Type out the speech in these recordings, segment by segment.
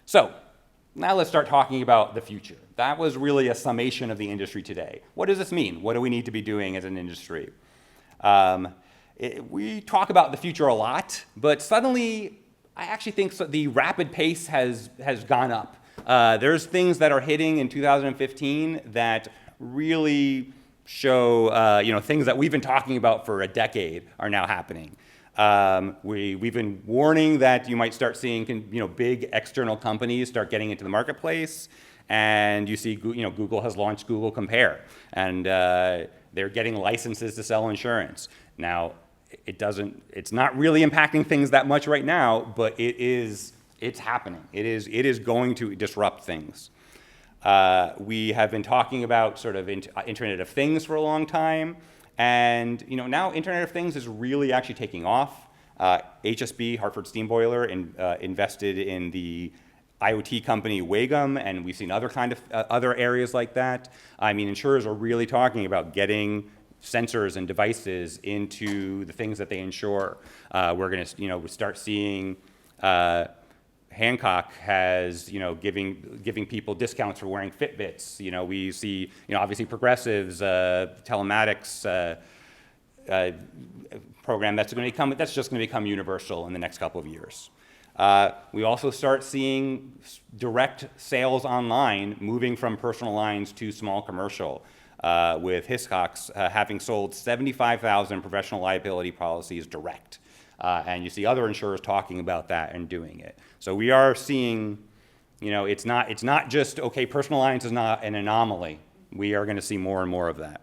So now let's start talking about the future. That was really a summation of the industry today. What does this mean? What do we need to be doing as an industry? We talk about the future a lot, but suddenly I actually think the rapid pace has gone up. There's things that are hitting in 2015 that really show, things that we've been talking about for a decade are now happening. We've been warning that you might start seeing, big external companies start getting into the marketplace, and you see, Google has launched Google Compare, and they're getting licenses to sell insurance. Now, it's not really impacting things that much right now, but it's happening. It is going to disrupt things. We have been talking about sort of Internet of Things for a long time, and now Internet of Things is really actually taking off. HSB, Hartford Steam Boiler, invested in the IoT company Wagom, and we've seen other areas like that. I mean, insurers are really talking about getting sensors and devices into the things that they insure. We're going to, start seeing. Hancock has, giving people discounts for wearing Fitbits. We see, obviously Progressive's telematics program that's just going to become universal in the next couple of years. We also start seeing direct sales online moving from personal lines to small commercial, with Hiscox having sold 75,000 professional liability policies direct. And you see other insurers talking about that and doing it. So we are seeing, it's not just, okay, personal lines is not an anomaly. We are going to see more and more of that.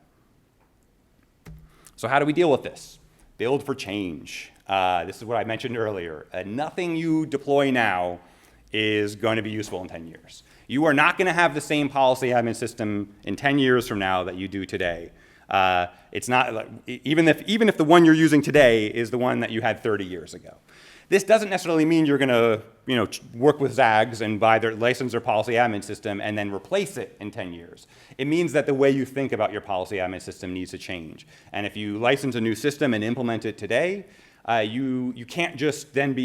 So how do we deal with this? Build for change. This is what I mentioned earlier. Nothing you deploy now is going to be useful in 10 years. You are not going to have the same policy admin system in 10 years from now that you do today. It's not, even if the one you're using today is the one that you had 30 years ago. This doesn't necessarily mean you're going to, work with Zags and buy their license or policy admin system and then replace it in 10 years. It means that the way you think about your policy admin system needs to change. And if you license a new system and implement it today, you can't just then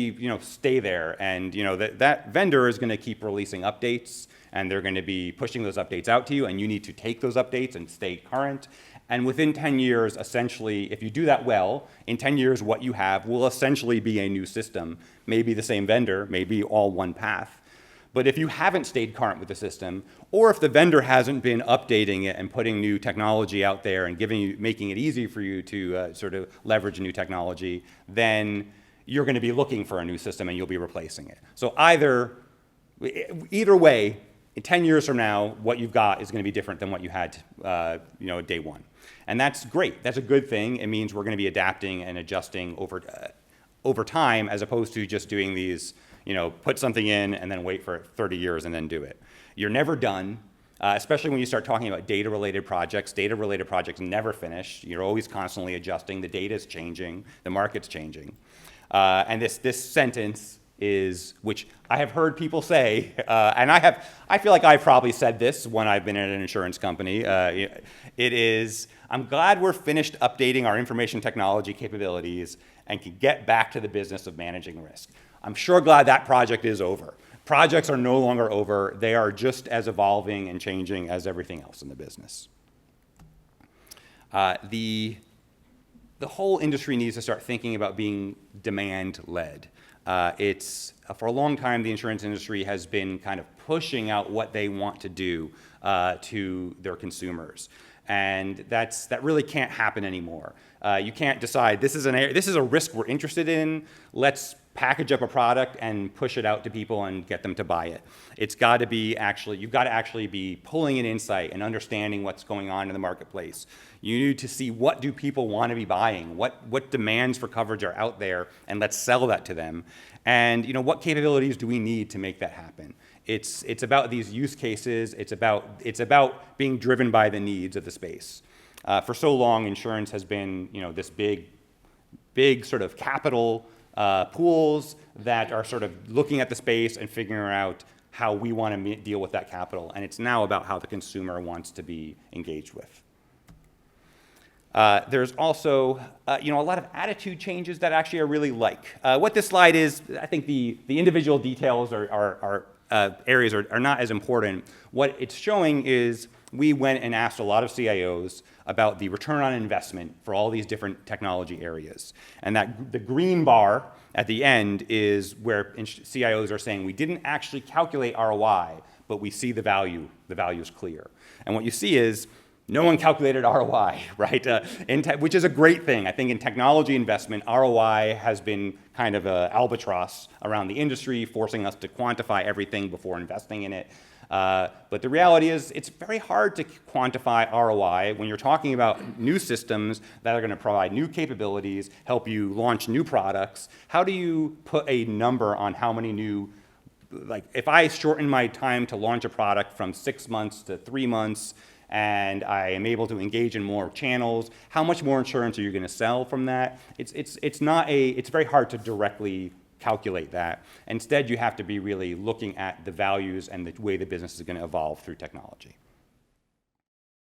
stay there. And that vendor is going to keep releasing updates, and they're going to be pushing those updates out to you, and you need to take those updates and stay current. And within 10 years, essentially, if you do that well, in 10 years, what you have will essentially be a new system, maybe the same vendor, maybe all one path. But if you haven't stayed current with the system, or if the vendor hasn't been updating it and putting new technology out there and making it easy for you to sort of leverage new technology, then you're going to be looking for a new system and you'll be replacing it. So either way, in 10 years from now, what you've got is going to be different than what you had, day one. And that's great. That's a good thing. It means we're going to be adapting and adjusting over time, as opposed to just doing these, put something in and then wait for 30 years and then do it. You're never done, especially when you start talking about data-related projects. Data-related projects never finish. You're always constantly adjusting. The data's changing. The market's changing. And this sentence is, which I have heard people say, and I feel like I've probably said this when I've been at an insurance company. It is, I'm glad we're finished updating our information technology capabilities and can get back to the business of managing risk. I'm sure glad that project is over. Projects are no longer over. They are just as evolving and changing as everything else in the business. The whole industry needs to start thinking about being demand-led. For a long time, the insurance industry has been kind of pushing out what they want to do to their consumers. And that really can't happen anymore. You can't decide, this is a risk we're interested in, let's package up a product and push it out to people and get them to buy it. You've got to actually be pulling in insight and understanding what's going on in the marketplace. You need to see, what do people want to be buying? What demands for coverage are out there, and let's sell that to them. And what capabilities do we need to make that happen? It's about these use cases. It's about being driven by the needs of the space. For so long, insurance has been this big sort of capital pools that are sort of looking at the space and figuring out how we want to deal with that capital. And it's now about how the consumer wants to be engaged with. There's also, a lot of attitude changes that actually I really like. What this slide is, I think the individual details are areas are not as important. What it's showing is we went and asked a lot of CIOs about the return on investment for all these different technology areas. And that the green bar at the end is where CIOs are saying we didn't actually calculate ROI, but we see the value is clear. And what you see is no one calculated ROI, right? Which is a great thing. I think in technology investment, ROI has been kind of an albatross around the industry, forcing us to quantify everything before investing in it. But the reality is it's very hard to quantify ROI when you're talking about new systems that are going to provide new capabilities, help you launch new products. How do you put a number on how many new, like if I shorten my time to launch a product from 6 months to 3 months, and I am able to engage in more channels, how much more insurance are you going to sell from that? It's very hard to directly calculate that. Instead, you have to be really looking at the values and the way the business is going to evolve through technology.